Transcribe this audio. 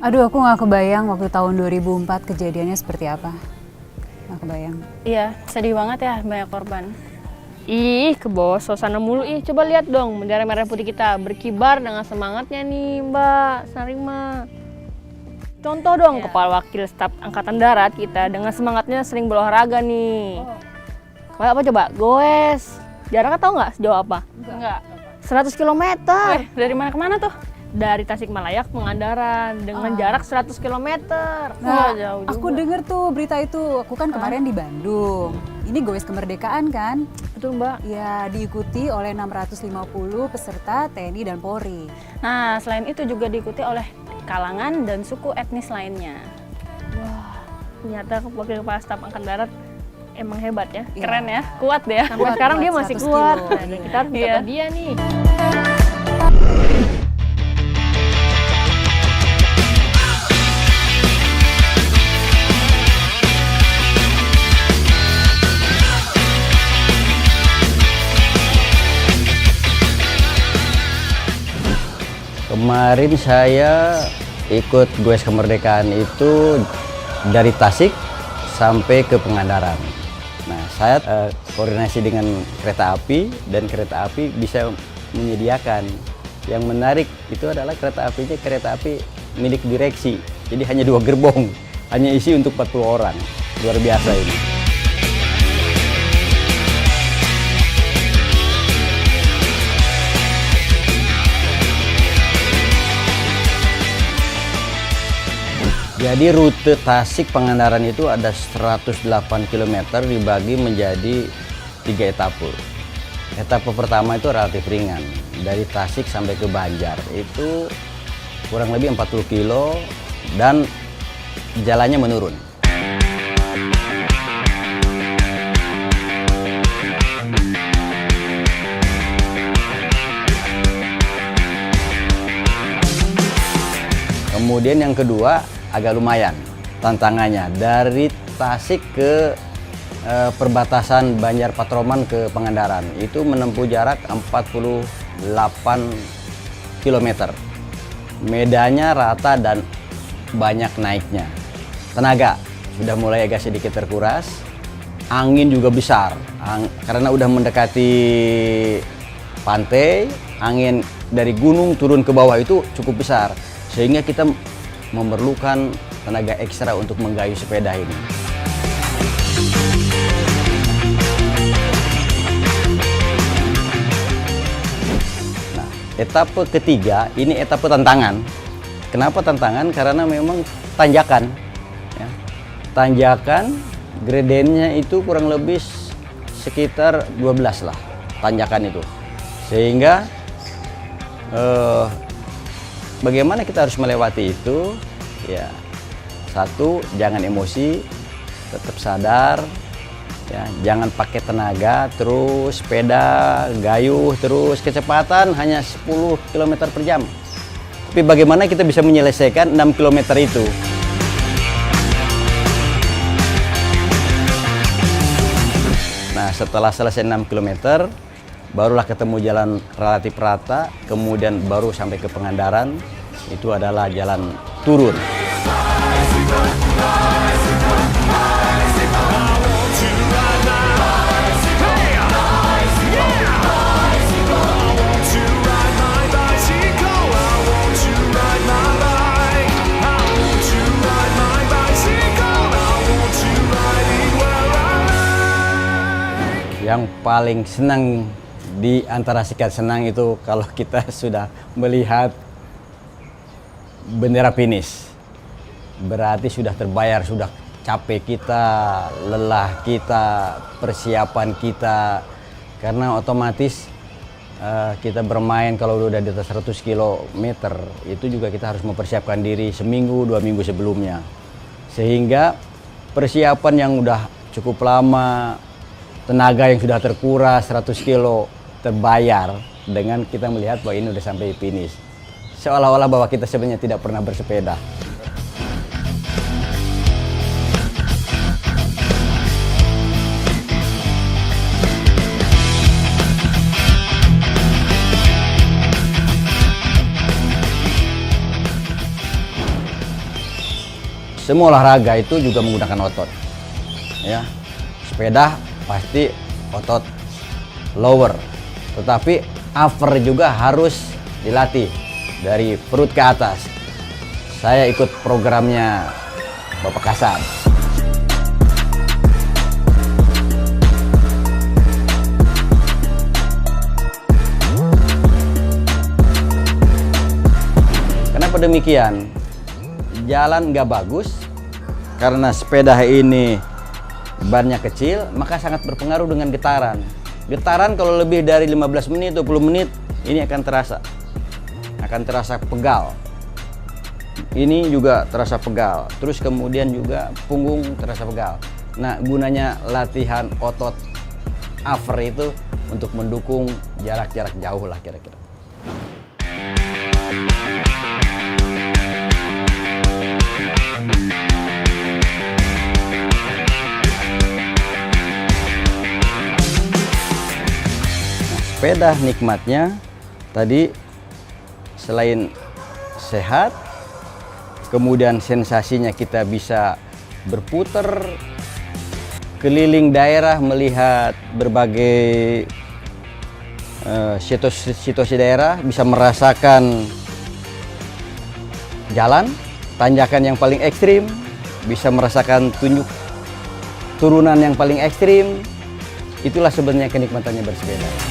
Aduh, aku nggak kebayang waktu tahun 2004 kejadiannya seperti apa. Nggak kebayang. Iya, sedih banget ya, banyak korban. Ih, ke bawah suasana mulu. Ih, coba lihat dong bendera merah putih kita berkibar dengan semangatnya nih, Mbak Sarima. Contoh dong, Kepala Wakil Staf Angkatan Darat kita dengan semangatnya sering berolahraga nih. Kayak apa coba? Goes. Jaraknya tahu nggak sejauh apa? Enggak. 100 km. Dari mana ke mana tuh? Dari Tasikmalaya ke Pangandaran dengan jarak 100 km. Nah, jauh aku denger tuh berita itu. Aku kan kemarin di Bandung. Ini Gowes Kemerdekaan kan? Betul, Mbak. Ya, diikuti oleh 650 peserta TNI dan Polri. Nah, selain itu juga diikuti oleh kalangan dan suku etnis lainnya. Ternyata Wakil Kepala Staf Angkatan Darat emang hebat ya. Iya. Keren ya, kuat ya. Sampai sekarang dia masih 100 kuat. kilo. Nah, dan kita harus Iya. mencapai dia nih. Kemarin saya ikut Gowes Kemerdekaan itu dari Tasik sampai ke Pangandaran. Nah, saya koordinasi dengan kereta api dan kereta api bisa menyediakan. Yang menarik itu adalah kereta api milik direksi. Jadi hanya 2 gerbong, hanya isi untuk 40 orang. Luar biasa ini. Jadi rute Tasik Pangandaran itu ada 108 km dibagi menjadi 3 etape. Etape pertama itu relatif ringan, dari Tasik sampai ke Banjar itu kurang lebih 40 kilo dan jalannya menurun. Kemudian yang kedua agak lumayan tantangannya, dari Tasik ke perbatasan Banjar Patroman ke Pangandaran itu menempuh jarak 48 km. Medannya rata dan banyak naiknya. Tenaga sudah mulai agak sedikit terkuras, angin juga besar karena udah mendekati pantai, angin dari gunung turun ke bawah itu cukup besar sehingga kita memerlukan tenaga ekstra untuk menggayuh sepeda ini. Nah, etape ketiga ini etape tantangan. Kenapa tantangan? Karena memang tanjakan. Ya. Tanjakan, gradennya itu kurang lebih sekitar 12 lah tanjakan itu. Sehingga bagaimana kita harus melewati itu? Ya, satu, jangan emosi, tetap sadar, ya, jangan pakai tenaga, terus sepeda, gayuh, terus kecepatan hanya 10 km per jam. Tapi bagaimana kita bisa menyelesaikan 6 km itu? Nah, setelah selesai 6 km, barulah ketemu jalan relatif rata, kemudian baru sampai ke Pangandaran, itu adalah jalan turun. Yang paling senang di antara sekian senang itu kalau kita sudah melihat bendera finish. Berarti sudah terbayar, sudah capek kita, lelah kita, persiapan kita. Karena otomatis kita bermain kalau udah di atas 100 km itu juga kita harus mempersiapkan diri seminggu, 2 minggu sebelumnya. Sehingga persiapan yang udah cukup lama, tenaga yang sudah terkuras 100 kilo terbayar dengan kita melihat bahwa ini udah sampai finish. Seolah-olah bahwa kita sebenarnya tidak pernah bersepeda. semua olahraga itu juga menggunakan otot. Ya, sepeda pasti otot lower, tetapi upper juga harus dilatih dari perut ke atas. Saya ikut programnya Bapak Kasat. Kenapa demikian? Jalan nggak bagus karena sepeda ini bannya kecil, maka sangat berpengaruh dengan getaran. Getaran kalau lebih dari 15 menit, 20 menit, ini akan terasa pegal. Ini juga terasa pegal. Terus kemudian juga punggung terasa pegal. Nah, gunanya latihan otot upper itu untuk mendukung jarak-jarak jauh lah kira-kira. Sepeda nikmatnya tadi selain sehat, kemudian sensasinya kita bisa berputar keliling daerah melihat berbagai situasi daerah, bisa merasakan jalan, tanjakan yang paling ekstrim, bisa merasakan turunan yang paling ekstrim. Itulah sebenarnya kenikmatannya bersepeda.